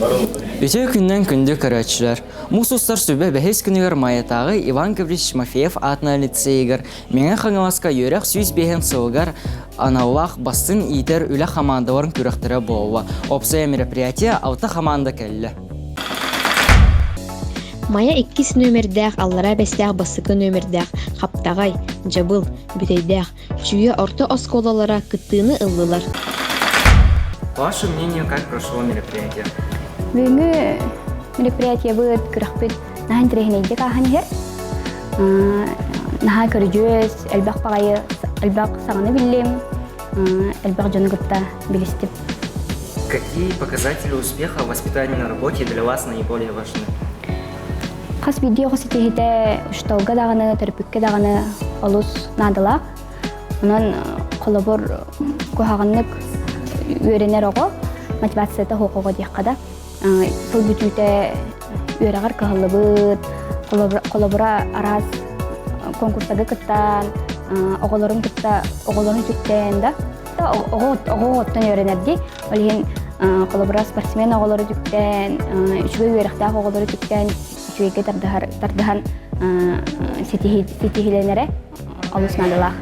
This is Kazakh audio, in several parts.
Үтө күннен күнді көрәтшілер. Мұсустар сөбе бәхес күнігер маятағы Иван Гаврич Мафеев атына лицейгер. Менің қаңыласқа өрек сүйіз бейхен сылғар аналлах бастын итер үлі хамандаларын күріқтірі болуы. Опсая мероприятия алты хаманда кәлі. Мая 2 нөмірдәқ, аллара бәстәқ басықы нөмірдәқ, қаптағай, жабыл, бүтейдәқ, чүйе орта осколалара кыттыны ыллылар. Ваше мнение, как прошло мероприятие? Бүгінгі мероприятие бұд күріқпет нахан тірехінейді қағын хер. Наха көріжөз, әлбәқ бағайы, әлбәқ сағыны білем, әлбәқ жоны күпта білістіп. Какие показатели успеха в воспитательной работе для вас наиболее важны? Қас видео қосетехеті ұштауға дағыны, түрпікке дағыны олыс надылақ. Онын қолабыр көғағынлық өренер оғы, мотивацияты хоқуға дейққада. Сол бүтіте өрағар қағылы бұд, қолабыра араз конкурсағы күттан, оғыларын күтта, оғыларын түттен да. Оғы оттан өренерді. Олеген қолабыра спортсмен оғылары түттен, үшігі өріқтақ оғылары түттен, Чуйке тардахан сетихиленере алуснадылах.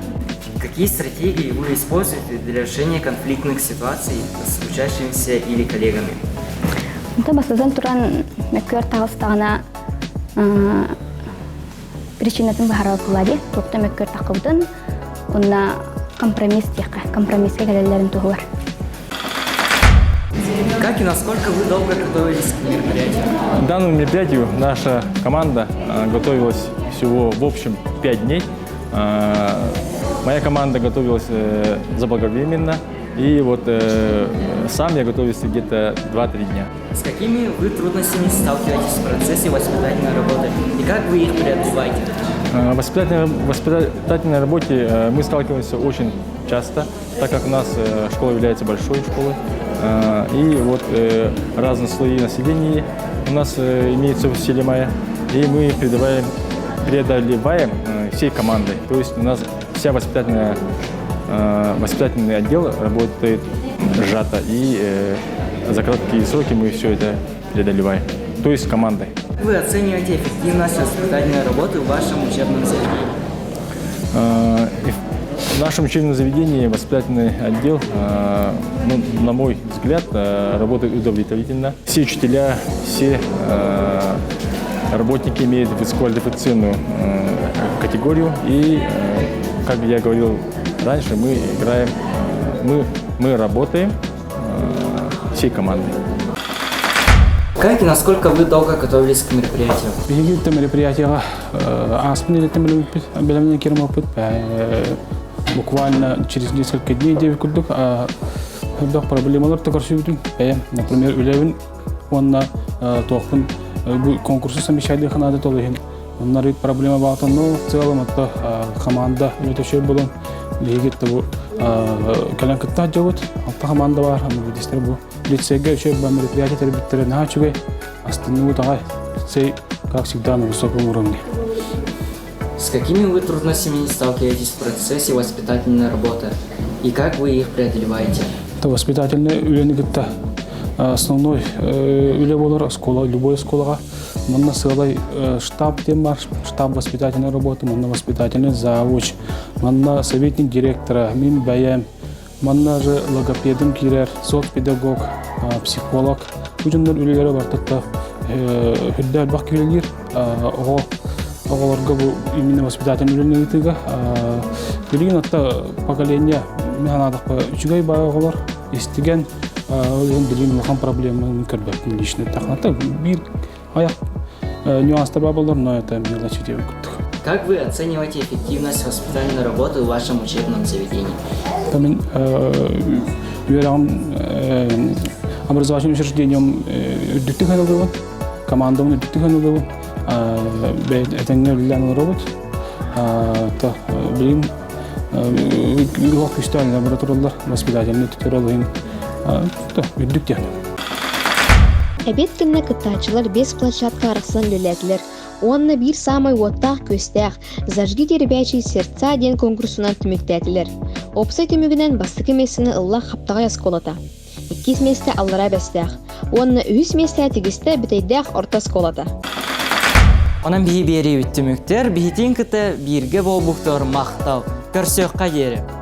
Какие стратегии вы используете для решения конфликтных ситуаций с учащимися или коллегами? Это басазан туран меккер тагыстагына причинатын бахара кулади, токта меккер такылдын, онна компромисске келелерин тугулар. Как и насколько вы долго готовились к мероприятию? К данному мероприятию наша команда готовилась всего в общем 5 дней. Моя команда готовилась заблаговременно. И вот сам я готовился где-то 2-3 дня. С какими вы трудностями сталкиваетесь в процессе воспитательной работы? И как вы их преодолеваете? В воспитательной работе мы сталкиваемся очень часто, так как у нас школа является большой школой. И вот разные слои населения у нас имеется в селе Мая. И мы преодолеваем всей командой. То есть у нас вся воспитательный отдел работает сжато. И за короткие сроки мы все это преодолеваем. То есть командой. Вы оцениваете эффективность воспитательной работы в вашем учебном заведении? В нашем учебном заведении воспитательный отдел, на мой взгляд, работает удовлетворительно. Все учителя, все работники имеют высококвалифицированную категорию. И, как я говорил раньше, мы работаем всей командой. Как и насколько вы долго готовились к мероприятию? Это мероприятие буквально через несколько дней девикудук, проблемалар токаршудун. Например, үлевин онна тохпун конкурсы самишайды ханады толыхин. Оннары проблема багатан, но в целом это команда өтөшөй болон. Легит бу каланкытта жабыт, алты команда бар, видистер бу лицейге өшөй ба мероприятие тербиттере начугай. Остальные тагай лицей, как всегда, на высоком уровне. С какими вы трудностями сталкиваетесь в процессе воспитательной работы и как вы их преодолеваете? Это воспитательная это основной улеволар школа, любой школа. Манна сылай штаб темар, штаб воспитательной работы, манна воспитательный завуч, манна советник директора, мин баям, манна же логопедом кирер, соцпедагог, психолог. Учендар улеволар бар тата хүддәл бак килер, оголорго бу именно воспитательный улеволар. Билген атта поколение механадык үчүгөй баягылар истеген өзүн билген улхан проблема көрбөтүн личный тахната бир аяк нюанстар бар, но это мелочи деп күттүк. Как вы оцениваете эффективность воспитательной работы в вашем учебном заведении? Мен образовательным учреждением үдүттүк ханылдыбын, командамын үдүттүк ханылдыбын, этеңе билген робот, билген Лох кристальный лабораториялар, воспитательный туториалын, үдүк дияны. Әбет кінні кыттачылар бес площадка арақсан лөләділер. Онна бір самай оттақ көстәқ, зажги тербячий сердца ден конкурсунан түміктәділер. Опсай түмігінен бастық емесіні ыллақ қаптаға ясколата. 2 месте аллара бәстәқ. Онна үс месте тигисте битейдэх орта сколата. Онан биһи биэри үттүмүктер, биһитин кыта бирге болбуктор мактал, көрсөкка диэри.